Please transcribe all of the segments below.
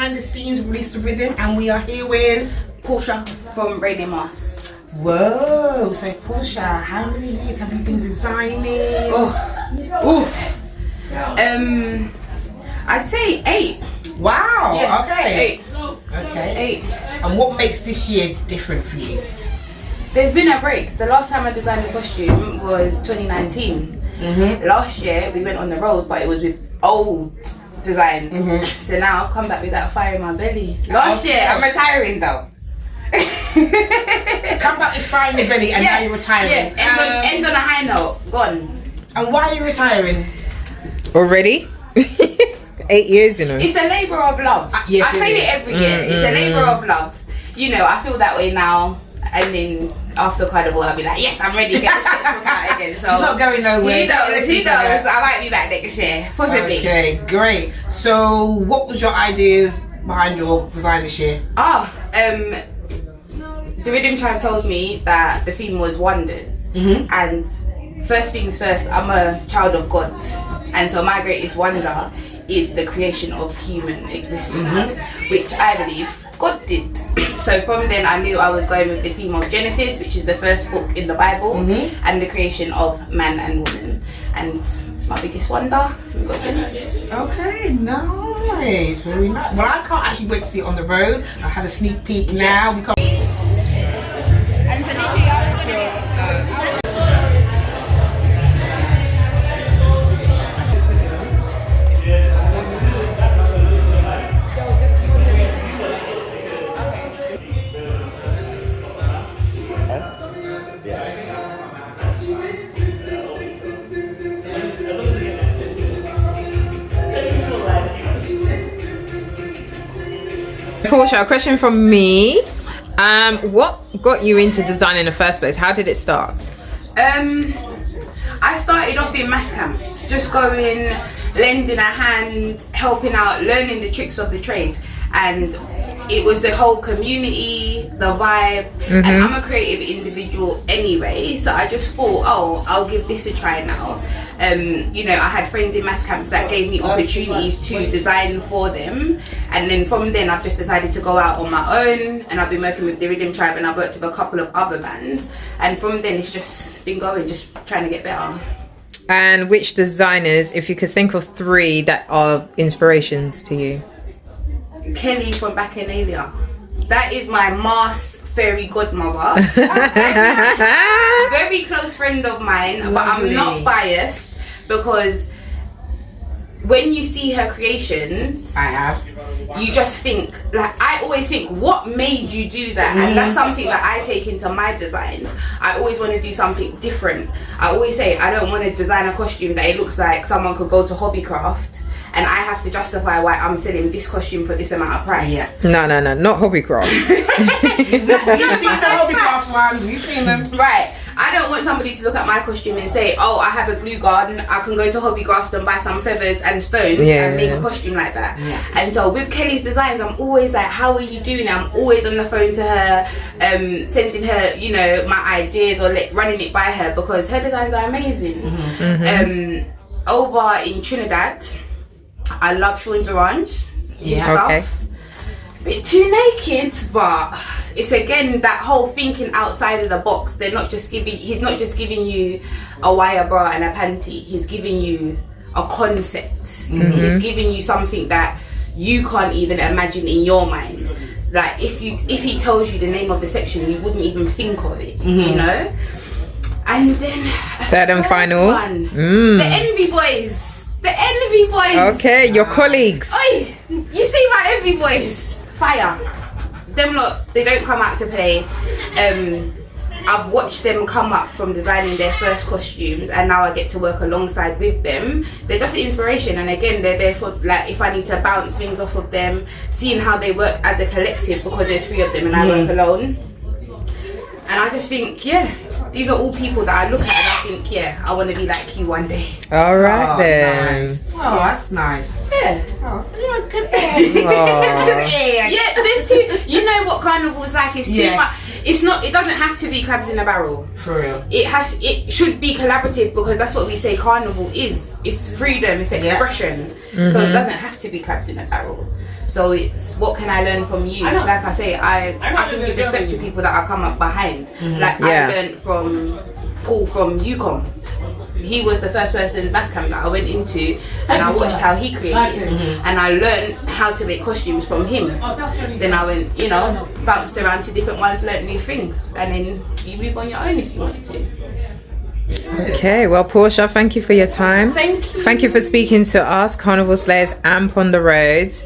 behind the scenes release the Riddim, and we are here with Marsha from Riddim. Whoa, so Marsha, how many years have you been designing? I'd say 8. Wow, Yeah, okay. 8. Okay. 8. And what makes this year different for you? There's been a break. The last time I designed a costume was 2019. Last year we went on the road, but it was with old designs. So now I've come back with that fire in my belly. Last year, I'm retiring though. Come back with fire in your belly, and now you're retiring. Yeah, end on a high note. Gone. And why are you retiring? Already? 8 years, you know. It's a labour of love. Yes, I say it every year. It's a labour of love. You know, I feel that way now, and then after Carnival, I'll be like, yes, I'm ready to get the sketch book out again. So it's not going nowhere. Who knows? I might be back next year, possibly. Okay, great. So, what was your ideas behind your design this year? The Riddim Tribe told me that the theme was wonders, and first things first, I'm a child of God, and so my greatest wonder is the creation of human existence, which I believe God did. So from then I knew I was going with the theme of Genesis, which is the first book in the Bible, and the creation of man and woman, and it's my biggest wonder. We've got Genesis. Okay, nice, very nice. Well, I can't actually wait to see it on the road. I had a sneak peek now. We can't. And for this year, I was going to be Marsha, a question from me. What got you into design in the first place? How did it start? I started off in mass camps, just going, lending a hand, helping out, learning the tricks of the trade, and it was the whole community, the vibe, and I'm a creative individual anyway, so I just thought, oh, I'll give this a try now. You know, I had friends in mass camps that gave me opportunities to design for them, and then from then I've just decided to go out on my own, and I've been working with the Riddim Tribe, and I've worked with a couple of other bands, and from then it's just been going, just trying to get better. And which designers, if you could think of 3 that are inspirations to you? Kelly from Bacchanalia. That is my Mars fairy godmother. Very close friend of mine, but I'm not biased because when you see her creations, you just think, like, I always think, what made you do that? And that's something that I take into my designs. I always want to do something different. I always say I don't want to design a costume that it looks like someone could go to Hobbycraft and I have to justify why I'm selling this costume for this amount of price. Yeah. No, not Hobbycraft. You've seen the Hobbycraft ones, you've seen them. Right. I don't want somebody to look at my costume and say, oh, I have a glue gun, I can go to Hobbycraft and buy some feathers and stones and make a costume like that. And so with Kelly's designs, I'm always like, how are you doing it? I'm always on the phone to her, sending her, you know, my ideas or running it by her because her designs are amazing. Over in Trinidad, I love Sean Durange. Okay. Bit too naked, but it's again that whole thinking outside of the box. He's not just giving you a wire bra and a panty. He's giving you a concept. He's giving you something that you can't even imagine in your mind. So like if he tells you the name of the section, you wouldn't even think of it. You know. And then third and final one, the Envy Boys. The Envy Boys. Okay, your colleagues. Oi, you see my Envy Boys? Fire. Them lot, they don't come out to play. I've watched them come up from designing their first costumes and now I get to work alongside with them. They're just an inspiration, and again they're there for, like, if I need to bounce things off of them, seeing how they work as a collective because there's 3 of them and I work alone. And I just think, yeah, these are all people that I look at and I think, yeah, I want to be like you one day. All right then. Nice. Oh, that's nice. Yeah. Oh, you're a good egg. Yeah, there's too. You know what Carnival is like? It's too much. It's not. It doesn't have to be crabs in a barrel. For real. It should be collaborative because that's what we say Carnival is. It's freedom. It's expression. So it doesn't have to be crabs in a barrel. So it's what can I learn from you? Like I say, I can give respect to people that I come up behind. Like I learned from Paul from UCOM. He was the first person bass camp that I went into, and I watched how he created, and I learned how to make costumes from him. Then I went, you know, bounced around to different ones, learned new things, and then you move on your own if you want to. Okay, well, Portia, thank you for your time. Thank you. Thank you for speaking to us, Carnival Slayers and On the Roads.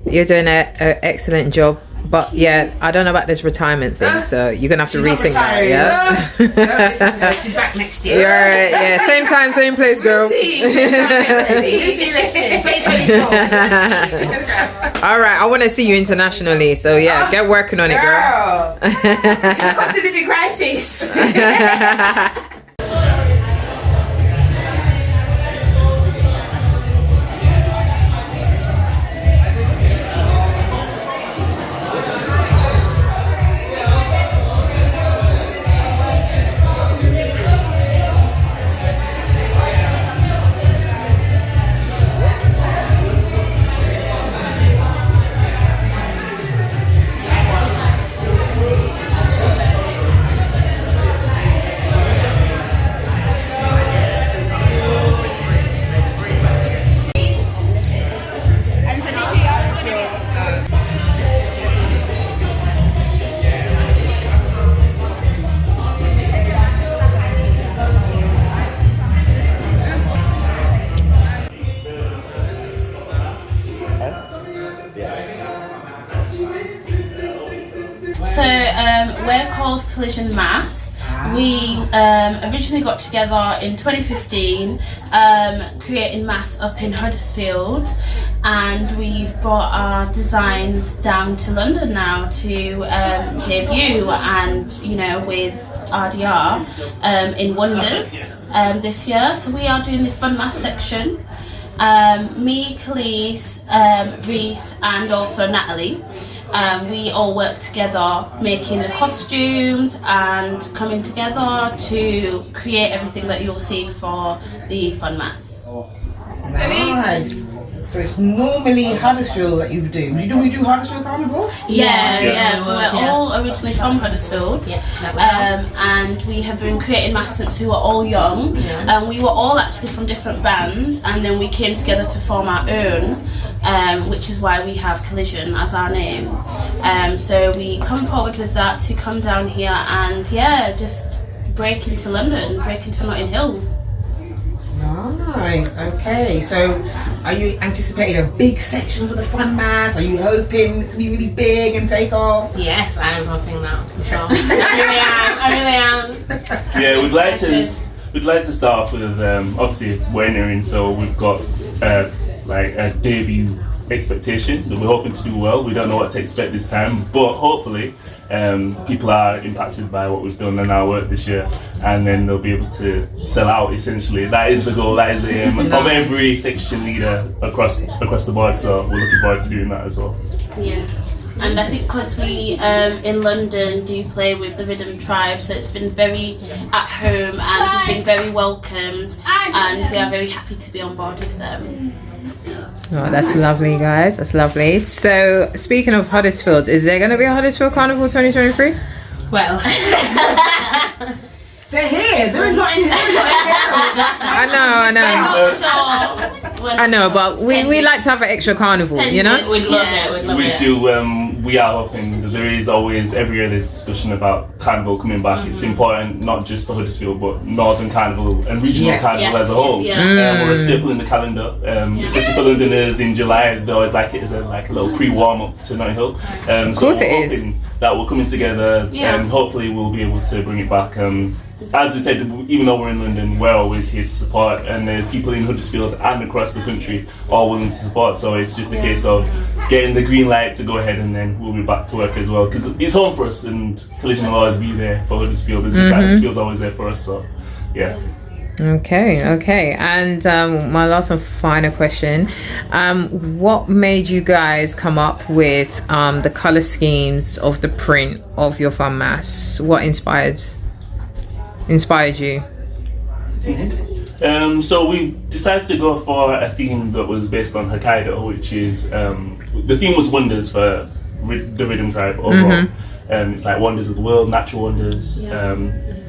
You're doing an excellent job. But yeah, I don't know about this retirement thing, so you're gonna have to rethink that. Yeah. She's back next year. Yeah, same time, same place, girl. All right, I want to see you internationally, so yeah, get working on it, girl. It's a cost of living crisis. So we're called Collision Mass. We originally got together in 2015, creating mass up in Huddersfield, and we've brought our designs down to London now to debut, and you know, with RDR in Wonders this year. So we are doing the fun mass section. Me, Khalees, Reese, and also Natalie. We all work together making the costumes and coming together to create everything that you'll see for the fun mass. Nice. So it's normally Huddersfield that you do. We do Huddersfield Carnival? Yeah. So we're all originally from Huddersfield, and we have been creating mass since we were all young. We were all actually from different bands, and then we came together to form our own, which is why we have Collision as our name. So we come forward with that to come down here and just break into London, break into Notting Hill. Nice. Okay. So, are you anticipating a big section for the fun mass? Are you hoping it to be really big and take off? Yes, I am hoping that. For sure. I really am. Yeah, we'd like to start off with obviously we're nearing, so we've got like a debut expectation that we're hoping to do well. We don't know what to expect this time, but hopefully people are impacted by what we've done in our work this year, and then they'll be able to sell out. Essentially, that is the goal. That is the aim of every section leader across the board. So we're looking forward to doing that as well. Yeah. And I think because we in London do play with the Riddim tribe, so it's been very at home, and we've been very welcomed, and we are very happy to be on board with them. Oh, that's lovely, guys. That's lovely. So, speaking of Huddersfield, is there going to be a Huddersfield Carnival 2023? Well, They're here. They're not in here. I know, but we like to have an extra carnival, you know? we'd love it. We do. We are hoping that there is always, every year there's discussion about Carnival coming back. It's important not just for Huddersfield, but Northern Carnival and Regional Carnival as a whole. We're a staple in the calendar, especially for Londoners in July. They always like it as a little pre-warm up to Notting Hill. Of course it is. That we're coming together, and hopefully we'll be able to bring it back. As we said, even though we're in London, we're always here to support, and there's people in Huddersfield and across the country all willing to support, so it's just a case of getting the green light to go ahead, and then we'll be back to work as well, because it's home for us, and Collision will always be there for Huddersfield. It's just like Huddersfield's always there for us, so yeah. Okay. And my last and final question, what made you guys come up with the colour schemes of the print of your fun mass? What inspired you? So we decided to go for a theme that was based on Hokkaido, which is the theme was wonders for the Riddim tribe overall. It's like wonders of the world, natural wonders,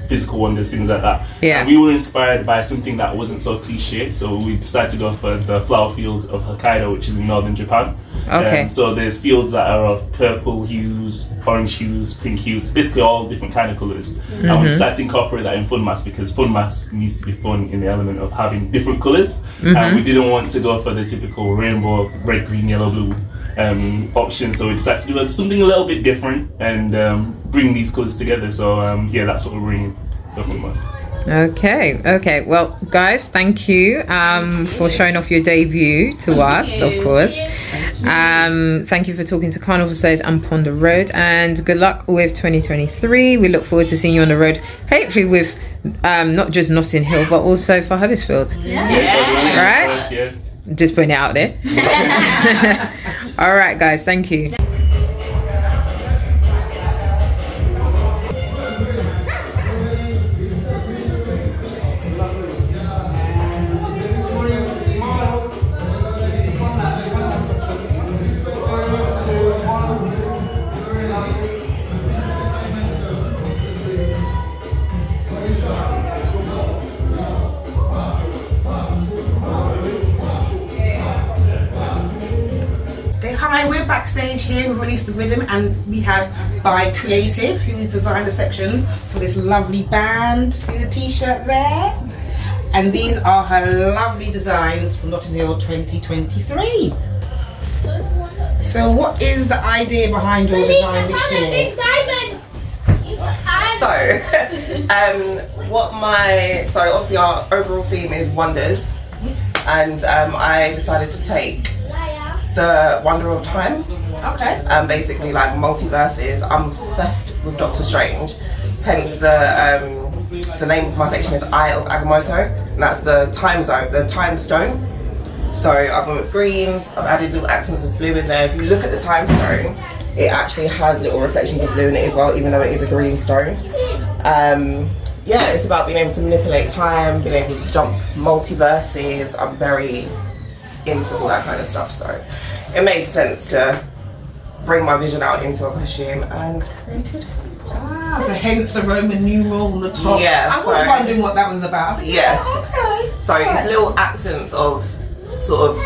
physical wonders, things like that. Yeah. And we were inspired by something that wasn't so cliche, so we decided to go for the flower fields of Hokkaido, which is in northern Japan. Okay. So there's fields that are of purple hues, orange hues, pink hues, basically all different kind of colours. And we decided to incorporate that in fun mass, because fun mass needs to be fun in the element of having different colours. And we didn't want to go for the typical rainbow, red, green, yellow, blue option, so we decided to do something a little bit different and bring these colours together. So that's what we're bringing for fun mass. Okay. Well, guys, thank you for showing off your debut to us, of course. Thank you for talking to Carnival Slaves and Ponder Road, and good luck with 2023. We look forward to seeing you on the road, hopefully with not just Notting Hill, but also for Huddersfield. Right? Yeah. Just putting it out there. All right, guys, thank you. Hi, we're backstage here. We've released the Riddim, and we have By Creative, who's designed a section for this lovely band. See the t-shirt there? And these are her lovely designs from Notting Hill 2023. So what is the idea behind your design this year? So obviously our overall theme is wonders, and I decided to take the wonder of time. Okay. Basically like multiverses. I'm obsessed with Doctor Strange, hence the name of my section is Eye of Agamotto, and that's the time zone, the time stone. So I've gone with greens, I've added little accents of blue in there. If you look at the time stone, it actually has little reflections of blue in it as well, even though it is a green stone. It's about being able to manipulate time, being able to jump multiverses. I'm very into all that kind of stuff, so it made sense to bring my vision out into a costume and created. So hence the Roman numeral on the top. Yeah, I was wondering what that was about. Okay. So it's little accents of sort of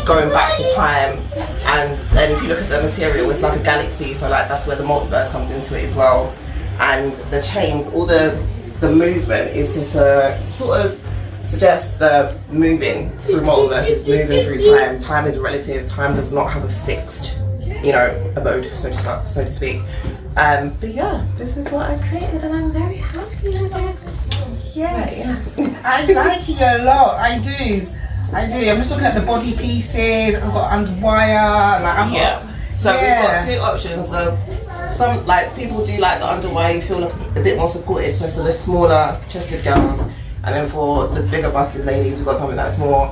going back to time, and then if you look at the material, it's like a galaxy, so like that's where the multiverse comes into it as well. And the chains, all the movement is to sort of suggest the moving through multiverses, moving through time. Time is relative. Time does not have a fixed, abode, so to speak. But yeah, this is what I created, and I'm very happy with it. Yeah. I like it a lot. I do. I'm just looking at the body pieces. I've got underwire. So we've got two options. Some people do like the underwire. You feel a bit more supported. So for the smaller chested girls. And then for the bigger busted ladies, we've got something that's more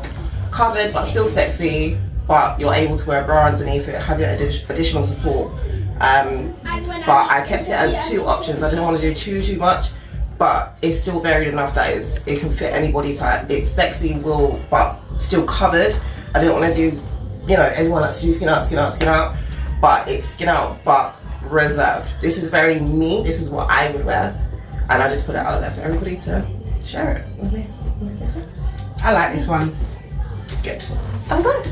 covered but still sexy, but you're able to wear a bra underneath it, have your additional support. But I kept it as two options. I didn't want to do too much, but it's still varied enough that it can fit any body type. It's sexy, but still covered. I didn't want to do, everyone likes to do skin out, but it's skin out but reserved. This is very me. This is what I would wear, and I just put it out there for everybody to share it with me. I like this one. Good. I'm good.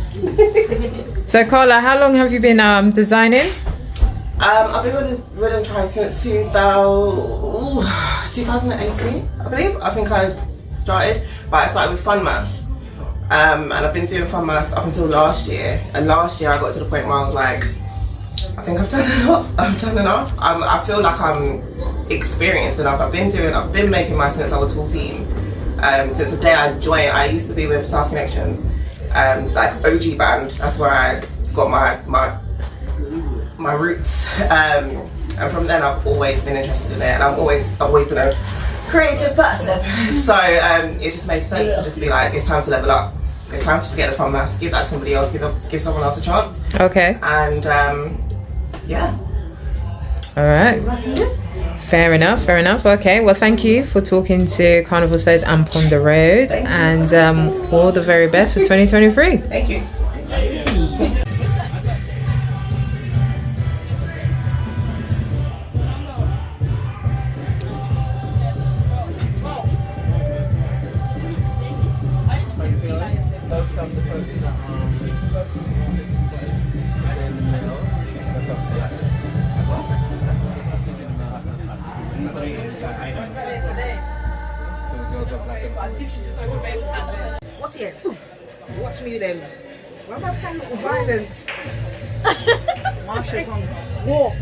So Carla, how long have you been designing? I've been with the Riddim tribe since 2018, I believe. I think I started, but I started with fun maths. And I've been doing fun maths up until last year. And last year I got to the point where I was like, I think I've done a lot. I've done enough. I feel like I'm experienced enough. I've been making maths since I was 14. Since the day I joined, I used to be with South Connections, like OG band. That's where I got my roots. And from then I've always been interested in it, and I've always been a creative person. So it just makes sense to just be like, it's time to level up. It's time to forget the fun maths, give that to somebody else, give someone else a chance. Okay. And yeah. All right. Fair enough. Okay, well, thank you for talking to Carnival Slaves and Ponder Road, and all the very best for 2023. Thank you. Watch it. Ooh. Watch me then. Why am I playing little violence? Marsha's on walk.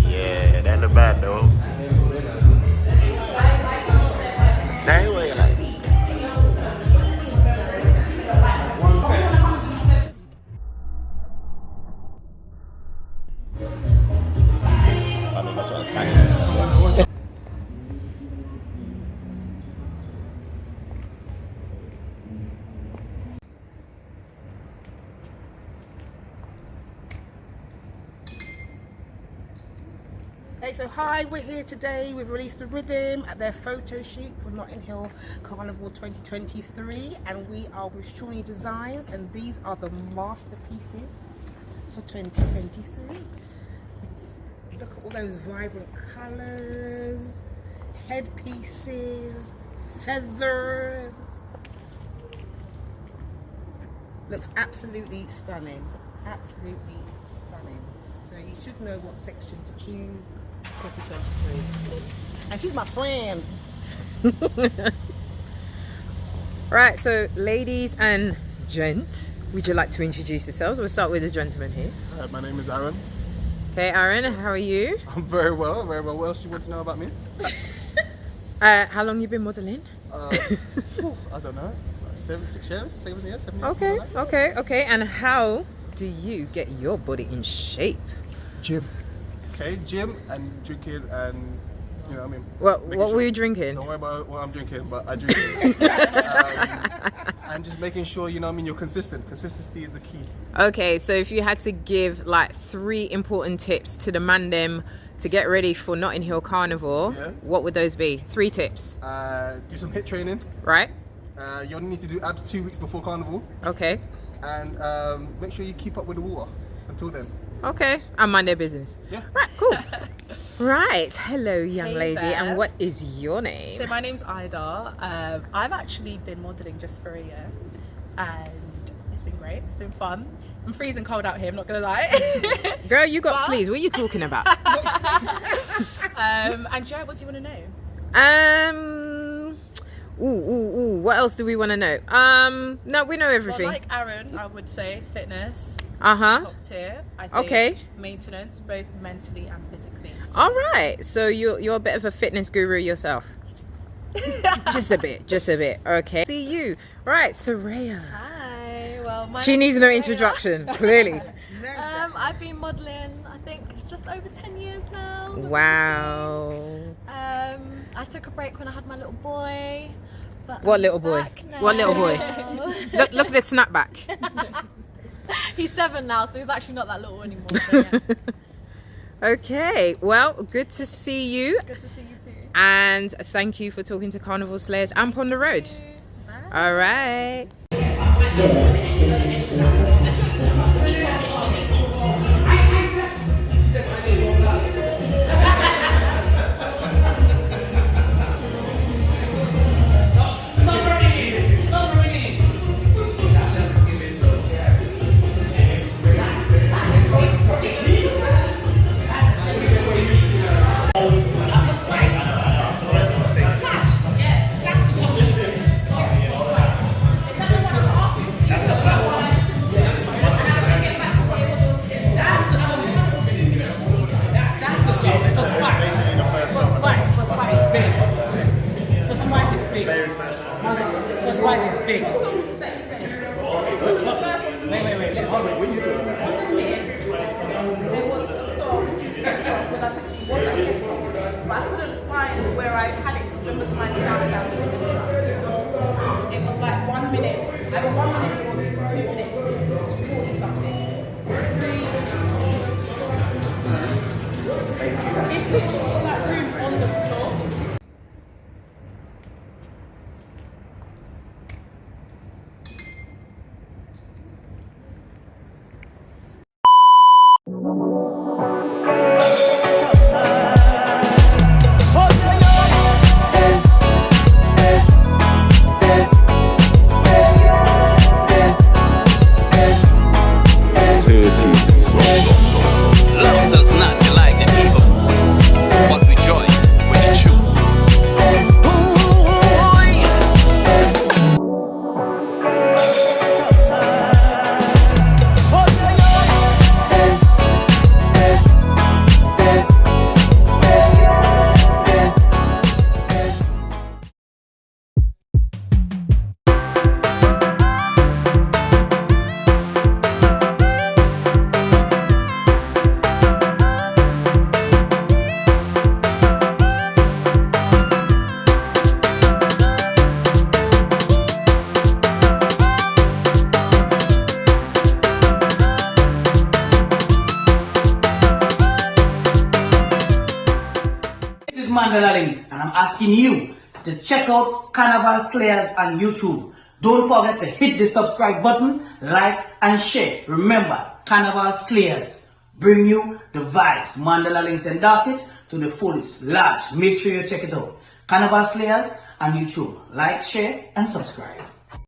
Yeah, that's the bad though. That ain't what you like. I know that's what I was trying to. Hey, so hi, we're here today. We've released the Riddim at their photo shoot for Notting Hill Carnival 2023, and we are with Shawnee Designs, and these are the masterpieces for 2023. Look at all those vibrant colours, headpieces, feathers. Looks absolutely stunning, absolutely stunning. So you should know what section to choose. 2023. And she's my friend. Right, so ladies and gent, would you like to introduce yourselves? We'll start with the gentleman here. My name is Aaron. Okay, Aaron, how are you? I'm very well, very well. What else you want to know about me? How long you been modelling? I don't know. 7 years. Okay, okay. And how do you get your body in shape? Gym. Okay, gym and drinking and, you know what I mean? What were you drinking? Don't worry about what I'm drinking, but I drink. And just making sure, you know what I mean, you're consistent. Consistency is the key. Okay, so if you had to give like 3 important tips to the mandem to get ready for Notting Hill Carnival, Yeah. what would those be? 3 tips. Do some HIIT training. Right? You only need to do abs 2 weeks before Carnival. Okay. And make sure you keep up with the water until then. Okay, and mind their business. Yeah. Right, cool. Right, hello young Hey lady, there. and what is your name? So my name's Ida. I've actually been modelling just for a year, and it's been great. It's been fun. I'm freezing cold out here. I'm not gonna lie. Girl, you got But- sleeves. What are you talking about? And Joe, what do you want to know? What else do we want to know? No, we know Well, everything. like Aaron, I would say fitness. Uh-huh. Top tier. I think Okay. Maintenance, both mentally and physically. So All right, so you're a bit of a fitness guru yourself. Just a bit. Okay. See you. Right, Soraya. Hi, well, my She name's needs no Soraya. introduction, clearly. I've been modelling, I think, just over 10 years now. Wow. I took a break when I had my little boy. But What I'm little boy? back now. What little boy? Look at the snapback. He's 7 now, so he's actually not that little anymore. So yeah. Okay, well, good to see you. Good to see you too. And thank you for talking to Carnival Slayers Amp on the road. Bye. All right. big. First bite is big. First bite is big. Wait. It was a song, but I couldn't find where I had it. Remember my sound down. It was like 1 minute. I mean 1 minute or 2 minutes, 40 something. It's literally in that room on the floor. Love does not delight in evil, but rejoice with the truth. This is Mandela Links, and I'm asking you to check out Carnival Slayers on YouTube. Don't forget to hit the subscribe button, like and share. Remember, Carnival Slayers bring you the vibes. Mandela Links endorse it to the fullest. Large. Make sure you check it out. Carnival Slayers on YouTube. Like, share and subscribe.